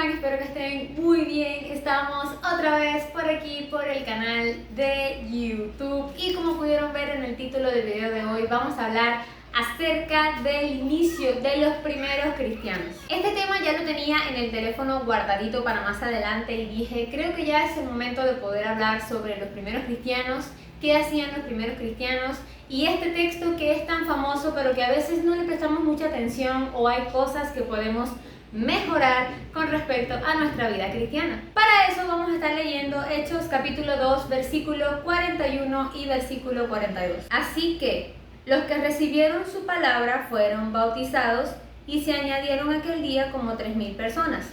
están? Espero que estén muy bien. Estamos otra vez por aquí, por el canal de YouTube. Y como pudieron ver en el título del video de hoy, vamos a hablar acerca del inicio de los primeros cristianos. Este tema ya lo tenía en el teléfono guardadito para más adelante y dije, creo que ya es el momento de poder hablar sobre los primeros cristianos, qué hacían los primeros cristianos y este texto que es tan famoso pero que a veces no le prestamos mucha atención o hay cosas que podemos mejorar con respecto a nuestra vida cristiana. Para eso vamos a estar leyendo Hechos capítulo 2, versículo 41 y versículo 42. Así que los que recibieron su palabra fueron bautizados y se añadieron aquel día como 3,000 personas.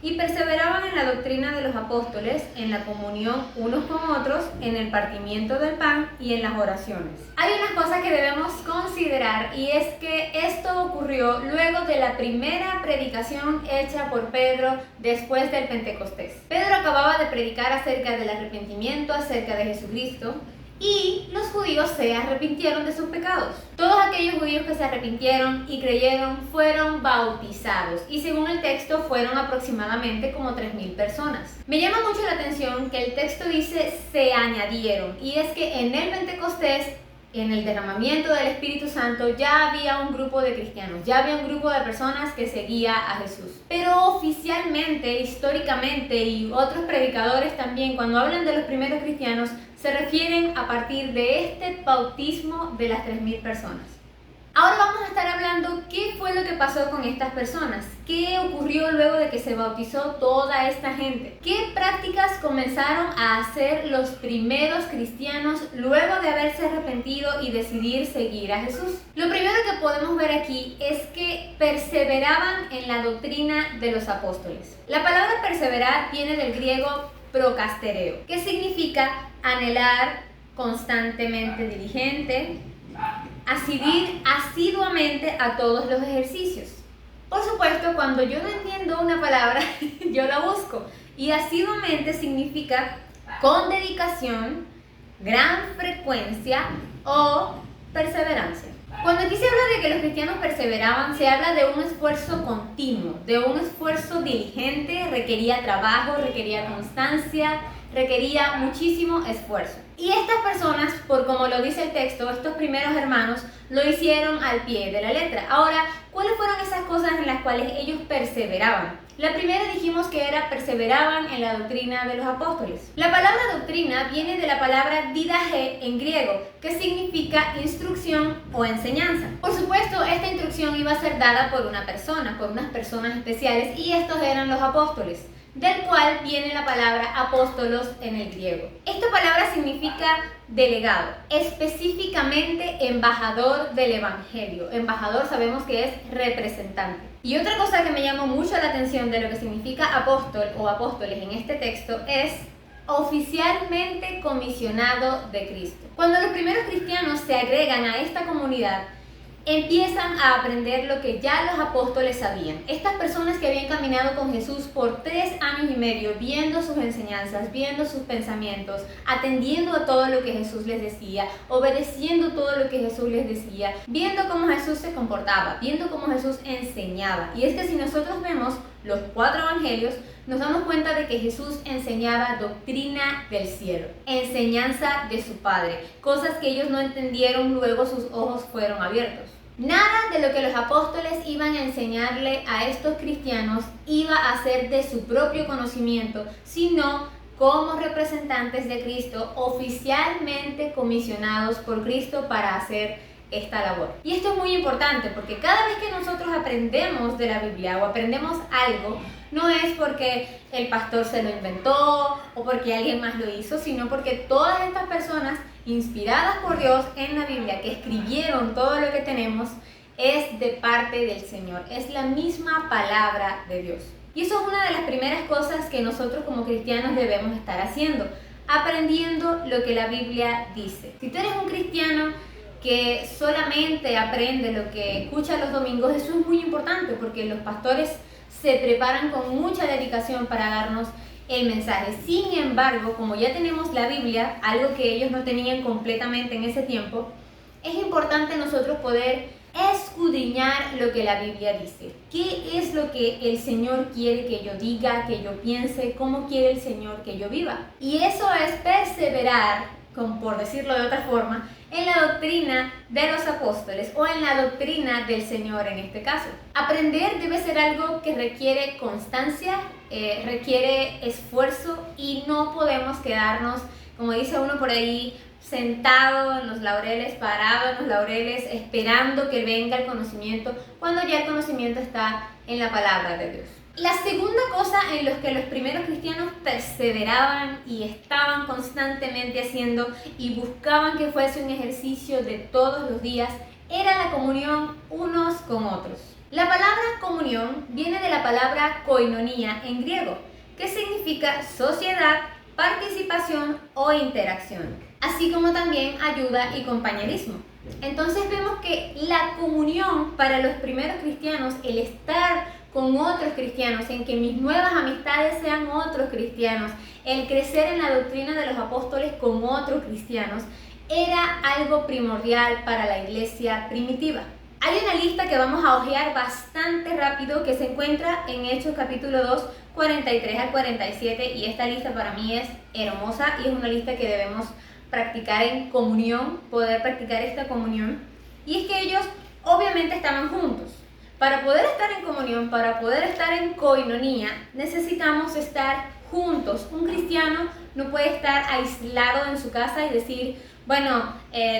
Y perseveraban en la doctrina de los apóstoles, en la comunión unos con otros, en el partimiento del pan y en las oraciones. Hay unas cosas que debemos considerar y es que esto ocurrió luego de la primera predicación hecha por Pedro después del Pentecostés. Pedro acababa de predicar acerca del arrepentimiento, acerca de Jesucristo, y los judíos se arrepintieron de sus pecados. Todos aquellos judíos que se arrepintieron y creyeron fueron bautizados y según el texto fueron aproximadamente como 3,000 personas. Me llama mucho la atención que el texto dice se añadieron y es que en el Pentecostés, en el derramamiento del Espíritu Santo, ya había un grupo de cristianos, ya había un grupo de personas que seguía a Jesús. Pero oficialmente, históricamente y otros predicadores también, cuando hablan de los primeros cristianos, se refieren a partir de este bautismo de las 3,000 personas. Ahora vamos a estar hablando qué fue lo que pasó con estas personas, qué ocurrió luego de que se bautizó toda esta gente, qué prácticas comenzaron a hacer los primeros cristianos luego de haberse arrepentido y decidir seguir a Jesús. Lo primero que podemos ver aquí es que perseveraban en la doctrina de los apóstoles. La palabra perseverar viene del griego procastereo, que significa anhelar, constantemente diligente, asidir asiduamente a todos los ejercicios. Por supuesto, cuando yo no entiendo una palabra, yo la busco. Y asiduamente significa con dedicación, gran frecuencia o perseverancia. Cuando aquí se habla de que los cristianos perseveraban, se habla de un esfuerzo continuo, de un esfuerzo diligente, requería trabajo, requería constancia, requería muchísimo esfuerzo. Y estas personas, por como lo dice el texto, estos primeros hermanos lo hicieron al pie de la letra. Ahora, ¿cuáles fueron esas cosas en las cuales ellos perseveraban? La primera dijimos que era perseveraban en la doctrina de los apóstoles. La palabra doctrina viene de la palabra didache en griego, que significa instrucción o enseñanza. Por supuesto, esta instrucción iba a ser dada por una persona, por unas personas especiales, y estos eran los apóstoles, del cual viene la palabra apóstolos en el griego. Esta palabra significa delegado, específicamente embajador del evangelio. Embajador sabemos que es representante. Y otra cosa que me llamó mucho la atención de lo que significa apóstol o apóstoles en este texto es oficialmente comisionado de Cristo. Cuando los primeros cristianos se agregan a esta comunidad, empiezan a aprender lo que ya los apóstoles sabían. Estas personas que habían caminado con Jesús por 3 años y medio, viendo sus enseñanzas, viendo sus pensamientos, atendiendo a todo lo que Jesús les decía, obedeciendo todo lo que Jesús les decía, viendo cómo Jesús se comportaba, viendo cómo Jesús enseñaba. Y es que si nosotros vemos los 4 evangelios, nos damos cuenta de que Jesús enseñaba doctrina del cielo, enseñanza de su Padre, cosas que ellos no entendieron, luego sus ojos fueron abiertos. Nada de lo que los apóstoles iban a enseñarle a estos cristianos iba a ser de su propio conocimiento, sino como representantes de Cristo, oficialmente comisionados por Cristo para hacer esta labor. Y esto es muy importante porque cada vez que nosotros aprendemos de la Biblia o aprendemos algo, no es porque el pastor se lo inventó o porque alguien más lo hizo, sino porque todas estas personas inspiradas por Dios en la Biblia, que escribieron todo lo que tenemos, es de parte del Señor, es la misma palabra de Dios. Y eso es una de las primeras cosas que nosotros como cristianos debemos estar haciendo, aprendiendo lo que la Biblia dice. Si tú eres un cristiano que solamente aprende lo que escucha los domingos, eso es muy importante porque los pastores se preparan con mucha dedicación para darnos el mensaje. Sin embargo, como ya tenemos la Biblia, algo que ellos no tenían completamente en ese tiempo, es importante nosotros poder escuchar escudriñar lo que la Biblia dice. ¿Qué es lo que el Señor quiere que yo diga, que yo piense? ¿Cómo quiere el Señor que yo viva? Y eso es perseverar, por decirlo de otra forma, en la doctrina de los apóstoles o en la doctrina del Señor en este caso. Aprender debe ser algo que requiere constancia, requiere esfuerzo y no podemos quedarnos, como dice uno por ahí, sentado en los laureles, parado en los laureles, esperando que venga el conocimiento, cuando ya el conocimiento está en la palabra de Dios. La segunda cosa en la que los primeros cristianos perseveraban y estaban constantemente haciendo y buscaban que fuese un ejercicio de todos los días era la comunión unos con otros. La palabra comunión viene de la palabra koinonía en griego, que significa sociedad, participación o interacción, así como también ayuda y compañerismo. Entonces vemos que la comunión para los primeros cristianos, el estar con otros cristianos, en que mis nuevas amistades sean otros cristianos, el crecer en la doctrina de los apóstoles con otros cristianos, era algo primordial para la iglesia primitiva. Hay una lista que vamos a hojear bastante rápido que se encuentra en Hechos capítulo 2, 43 al 47, y esta lista para mí es hermosa y es una lista que debemos practicar en comunión, poder practicar esta comunión. Y es que ellos obviamente estaban juntos. Para poder estar en comunión, para poder estar en koinonía, necesitamos estar juntos. Un cristiano no puede estar aislado en su casa y decir, bueno,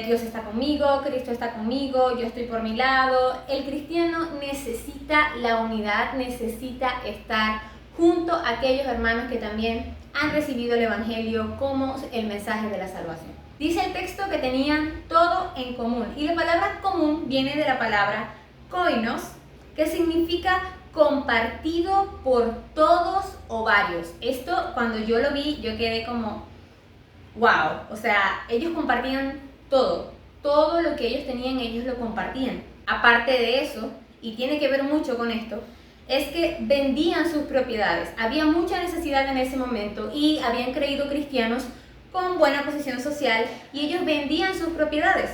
Dios está conmigo, Cristo está conmigo, yo estoy por mi lado. El cristiano necesita la unidad, necesita estar junto a aquellos hermanos que también han recibido el Evangelio como el mensaje de la salvación. Dice el texto que tenían todo en común, y la palabra común viene de la palabra koinos, que significa compartido por todos o varios. Esto, cuando yo lo vi, yo quedé como, wow, o sea, ellos compartían todo lo que ellos tenían, ellos lo compartían. Aparte de eso, y tiene que ver mucho con esto, es que vendían sus propiedades. Había mucha necesidad en ese momento y habían creído cristianos con buena posición social y ellos vendían sus propiedades.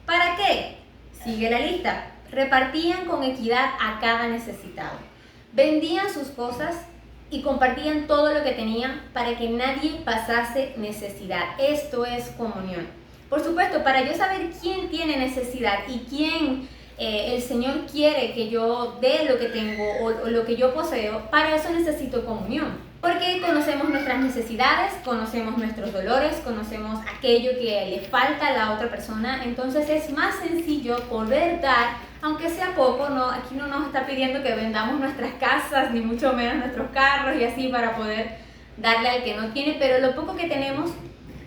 ¿Para qué? Sigue la lista. Repartían con equidad a cada necesitado. Vendían sus cosas y compartían todo lo que tenían para que nadie pasase necesidad. Esto es comunión. Por supuesto, para yo saber quién tiene necesidad y quién el Señor quiere que yo dé lo que tengo o lo que yo poseo, para eso necesito comunión. Porque conocemos nuestras necesidades, conocemos nuestros dolores, conocemos aquello que le falta a la otra persona. Entonces es más sencillo poder dar, aunque sea poco. No, aquí no nos está pidiendo que vendamos nuestras casas, ni mucho menos nuestros carros y así para poder darle al que no tiene. Pero lo poco que tenemos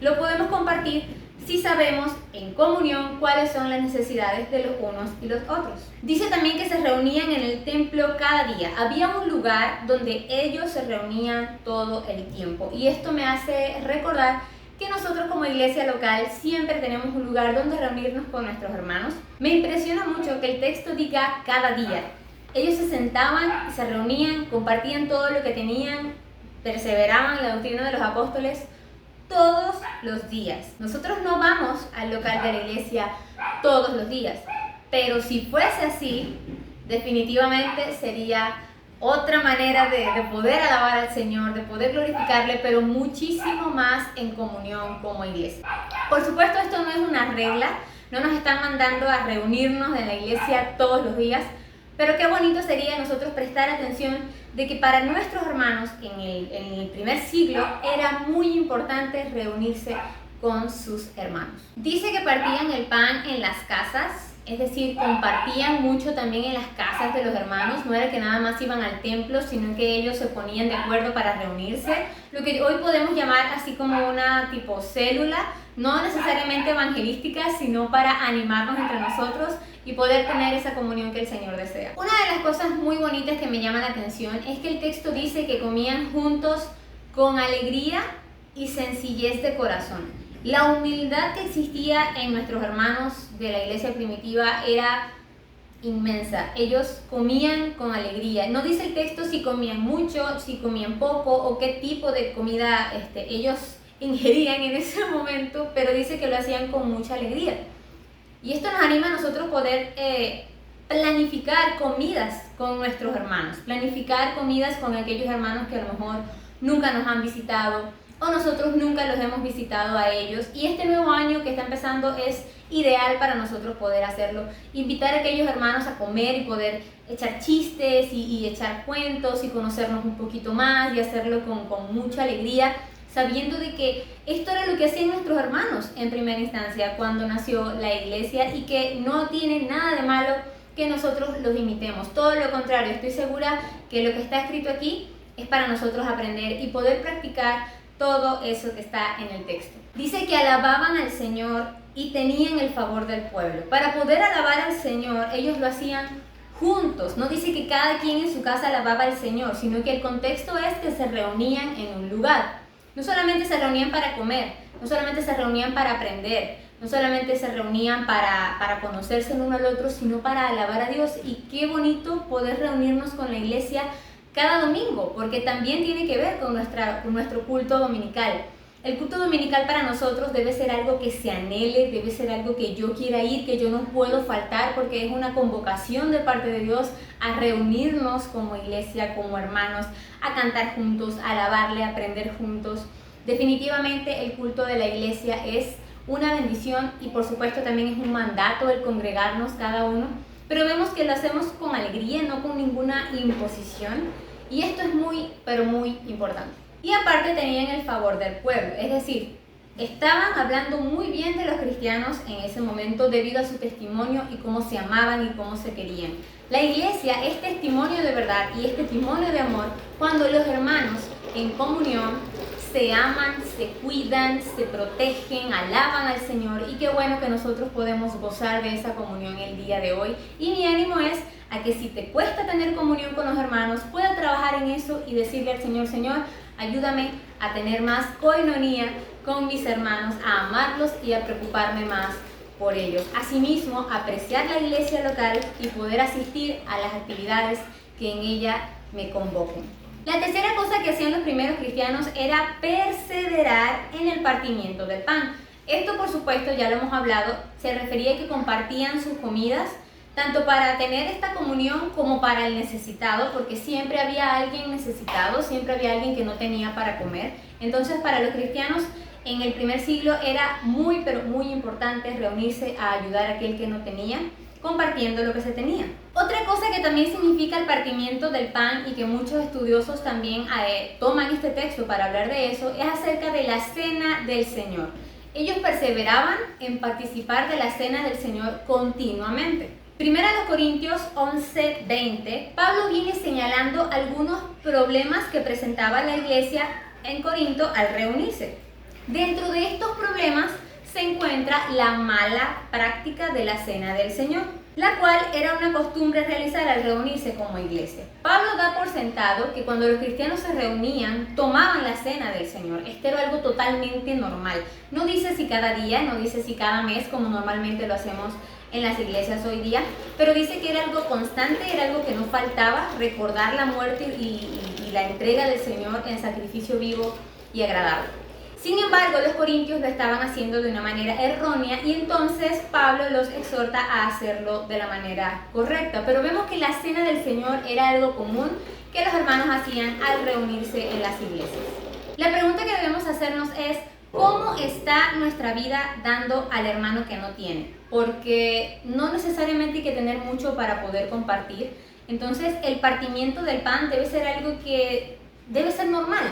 lo podemos compartir si sabemos en comunión cuáles son las necesidades de los unos y los otros. Dice también que se reunían en el templo cada día. Había un lugar donde ellos se reunían todo el tiempo. Y esto me hace recordar que nosotros como iglesia local siempre tenemos un lugar donde reunirnos con nuestros hermanos. Me impresiona mucho que el texto diga cada día. Ellos se sentaban y se reunían, compartían todo lo que tenían, perseveraban en la doctrina de los apóstoles todos los días. Nosotros no vamos al local de la iglesia todos los días, pero si fuese así, definitivamente sería otra manera de poder alabar al Señor, de poder glorificarle, pero muchísimo más en comunión como iglesia. Por supuesto, esto no es una regla, no nos están mandando a reunirnos en la iglesia todos los días, pero qué bonito sería nosotros prestar atención de que para nuestros hermanos en el primer siglo era muy importante reunirse con sus hermanos. Dice que partían el pan en las casas, es decir, compartían mucho también en las casas de los hermanos. No era que nada más iban al templo, sino que ellos se ponían de acuerdo para reunirse. Lo que hoy podemos llamar así como una tipo célula, no necesariamente evangelística, sino para animarnos entre nosotros y poder tener esa comunión que el Señor desea. Una de las cosas muy bonitas que me llama la atención es que el texto dice que comían juntos con alegría y sencillez de corazón. La humildad que existía en nuestros hermanos de la iglesia primitiva era inmensa. Ellos comían con alegría. No dice el texto si comían mucho, si comían poco o qué tipo de comida ellos ingerían en ese momento, pero dice que lo hacían con mucha alegría. Y esto nos anima a nosotros poder planificar comidas con nuestros hermanos, planificar comidas con aquellos hermanos que a lo mejor nunca nos han visitado o nosotros nunca los hemos visitado a ellos. Y este nuevo año que está empezando es ideal para nosotros poder hacerlo, invitar a aquellos hermanos a comer y poder echar chistes y echar cuentos y conocernos un poquito más y hacerlo con mucha alegría, sabiendo de que esto era lo que hacían nuestros hermanos en primera instancia cuando nació la iglesia y que no tiene nada de malo que nosotros los imitemos. Todo lo contrario, estoy segura que lo que está escrito aquí es para nosotros aprender y poder practicar todo eso que está en el texto. Dice que alababan al Señor y tenían el favor del pueblo. Para poder alabar al Señor, ellos lo hacían juntos. No dice que cada quien en su casa alababa al Señor, sino que el contexto es que se reunían en un lugar. No solamente se reunían para comer, no solamente se reunían para aprender, no solamente se reunían para conocerse el uno al otro, sino para alabar a Dios. Y qué bonito poder reunirnos con la iglesia cada domingo, porque también tiene que ver con nuestro culto dominical. El culto dominical para nosotros debe ser algo que se anhele, debe ser algo que yo quiera ir, que yo no puedo faltar, porque es una convocación de parte de Dios a reunirnos como iglesia, como hermanos, a cantar juntos, a alabarle, a aprender juntos. Definitivamente el culto de la iglesia es una bendición y por supuesto también es un mandato el congregarnos cada uno, pero vemos que lo hacemos con alegría, no con ninguna imposición, y esto es muy, pero muy importante. Y aparte tenían el favor del pueblo, es decir, estaban hablando muy bien de los cristianos en ese momento debido a su testimonio y cómo se amaban y cómo se querían. La iglesia es testimonio de verdad y es testimonio de amor cuando los hermanos en comunión se aman, se cuidan, se protegen, alaban al Señor, y qué bueno que nosotros podemos gozar de esa comunión el día de hoy. Y mi ánimo es a que si te cuesta tener comunión con los hermanos, puedas trabajar en eso y decirle al Señor: Señor, ayúdame a tener más koinonía con mis hermanos, a amarlos y a preocuparme más por ellos. Asimismo, apreciar la iglesia local y poder asistir a las actividades que en ella me convoquen. La tercera cosa que hacían los primeros cristianos era perseverar en el partimiento del pan. Esto, por supuesto, ya lo hemos hablado, se refería a que compartían sus comidas, tanto para tener esta comunión como para el necesitado, porque siempre había alguien necesitado, siempre había alguien que no tenía para comer. Entonces, para los cristianos en el primer siglo era muy, pero muy importante reunirse a ayudar a aquel que no tenía, compartiendo lo que se tenía. Otra cosa que también significa el partimiento del pan y que muchos estudiosos también toman este texto para hablar de eso, es acerca de la cena del Señor. Ellos perseveraban en participar de la cena del Señor continuamente. Primera de Corintios 11:20, Pablo viene señalando algunos problemas que presentaba la iglesia en Corinto al reunirse. Dentro de estos problemas se encuentra la mala práctica de la cena del Señor, la cual era una costumbre realizar al reunirse como iglesia. Pablo da por sentado que cuando los cristianos se reunían, tomaban la cena del Señor. Esto era algo totalmente normal. No dice si cada día, no dice si cada mes, como normalmente lo hacemos en las iglesias hoy día, pero dice que era algo constante, era algo que no faltaba, recordar la muerte y la entrega del Señor en sacrificio vivo y agradable. Sin embargo, los corintios lo estaban haciendo de una manera errónea y entonces Pablo los exhorta a hacerlo de la manera correcta. Pero vemos que la cena del Señor era algo común que los hermanos hacían al reunirse en las iglesias. La pregunta que debemos hacernos es: ¿cómo está nuestra vida dando al hermano que no tiene? Porque no necesariamente hay que tener mucho para poder compartir. Entonces, el partimiento del pan debe ser algo que debe ser normal.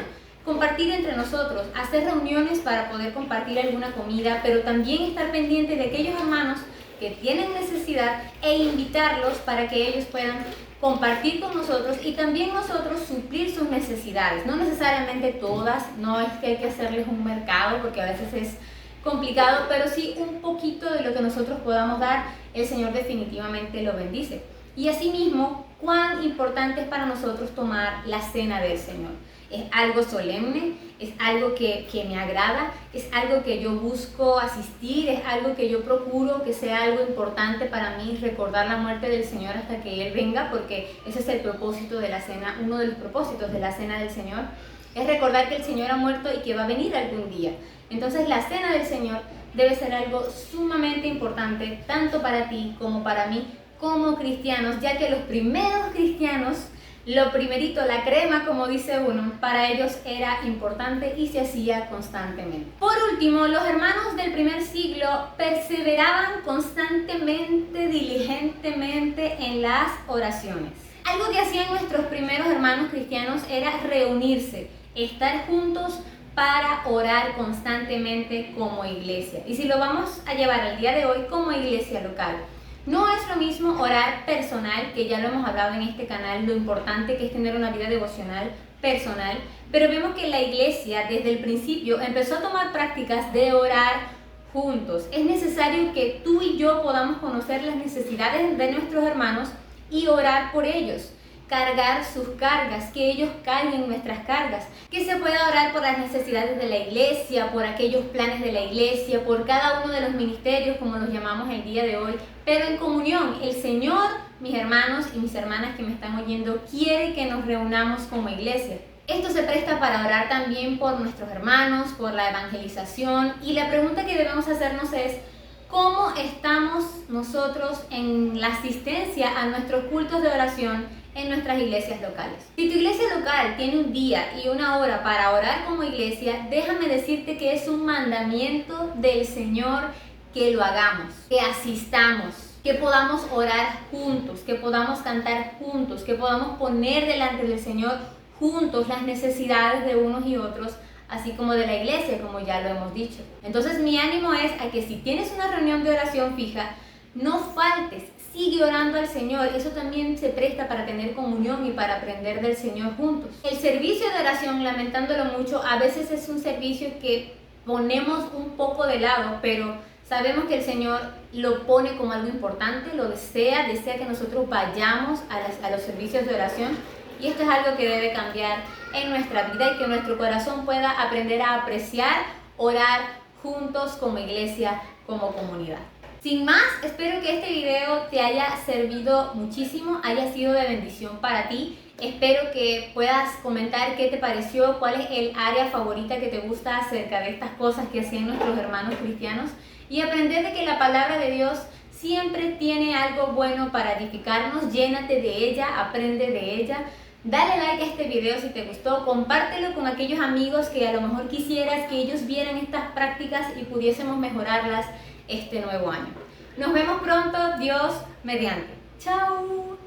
Compartir entre nosotros, hacer reuniones para poder compartir alguna comida, pero también estar pendiente de aquellos hermanos que tienen necesidad e invitarlos para que ellos puedan compartir con nosotros y también nosotros suplir sus necesidades. No necesariamente todas, no es que hay que hacerles un mercado porque a veces es complicado, pero sí un poquito de lo que nosotros podamos dar, el Señor definitivamente lo bendice. Y asimismo, cuán importante es para nosotros tomar la cena del Señor. Es algo solemne, es algo que me agrada, es algo que yo busco asistir, es algo que yo procuro que sea algo importante para mí, recordar la muerte del Señor hasta que Él venga, porque ese es el propósito de la cena, uno de los propósitos de la cena del Señor, es recordar que el Señor ha muerto y que va a venir algún día. Entonces la cena del Señor debe ser algo sumamente importante, tanto para ti como para mí, como cristianos, ya que los primeros cristianos, lo primerito, la crema, como dice uno, para ellos era importante y se hacía constantemente. Por último, los hermanos del primer siglo perseveraban constantemente, diligentemente en las oraciones. Algo que hacían nuestros primeros hermanos cristianos era reunirse, estar juntos para orar constantemente como iglesia. Y si lo vamos a llevar al día de hoy como iglesia local, no es lo mismo orar personal, que ya lo hemos hablado en este canal, lo importante que es tener una vida devocional personal, pero vemos que la iglesia desde el principio empezó a tomar prácticas de orar juntos. Es necesario que tú y yo podamos conocer las necesidades de nuestros hermanos y orar por ellos, cargar sus cargas, que ellos carguen nuestras cargas, que se pueda orar por las necesidades de la iglesia, por aquellos planes de la iglesia, por cada uno de los ministerios, como los llamamos el día de hoy, pero en comunión. El Señor, mis hermanos y mis hermanas que me están oyendo, quiere que nos reunamos como iglesia. Esto se presta para orar también por nuestros hermanos, por la evangelización, y la pregunta que debemos hacernos es: ¿cómo estamos nosotros en la asistencia a nuestros cultos de oración en nuestras iglesias locales? Si tu iglesia local tiene un día y una hora para orar como iglesia, déjame decirte que es un mandamiento del Señor que lo hagamos, que asistamos, que podamos orar juntos, que podamos cantar juntos, que podamos poner delante del Señor juntos las necesidades de unos y otros, así como de la iglesia, como ya lo hemos dicho. Entonces mi ánimo es a que si tienes una reunión de oración fija, no faltes, sigue orando al Señor. Eso también se presta para tener comunión y para aprender del Señor juntos. El servicio de oración, lamentándolo mucho, a veces es un servicio que ponemos un poco de lado, pero sabemos que el Señor lo pone como algo importante, lo desea que nosotros vayamos a los servicios de oración, y esto es algo que debe cambiar en nuestra vida y que nuestro corazón pueda aprender a apreciar, orar juntos como iglesia, como comunidad. Sin más, espero que este video te haya servido muchísimo, haya sido de bendición para ti. Espero que puedas comentar qué te pareció, cuál es el área favorita que te gusta acerca de estas cosas que hacían nuestros hermanos cristianos, y aprender de que la palabra de Dios siempre tiene algo bueno para edificarnos. Llénate de ella, aprende de ella. Dale like a este video si te gustó, compártelo con aquellos amigos que a lo mejor quisieras que ellos vieran estas prácticas y pudiésemos mejorarlas este nuevo año. Nos vemos pronto, Dios mediante. ¡Chao!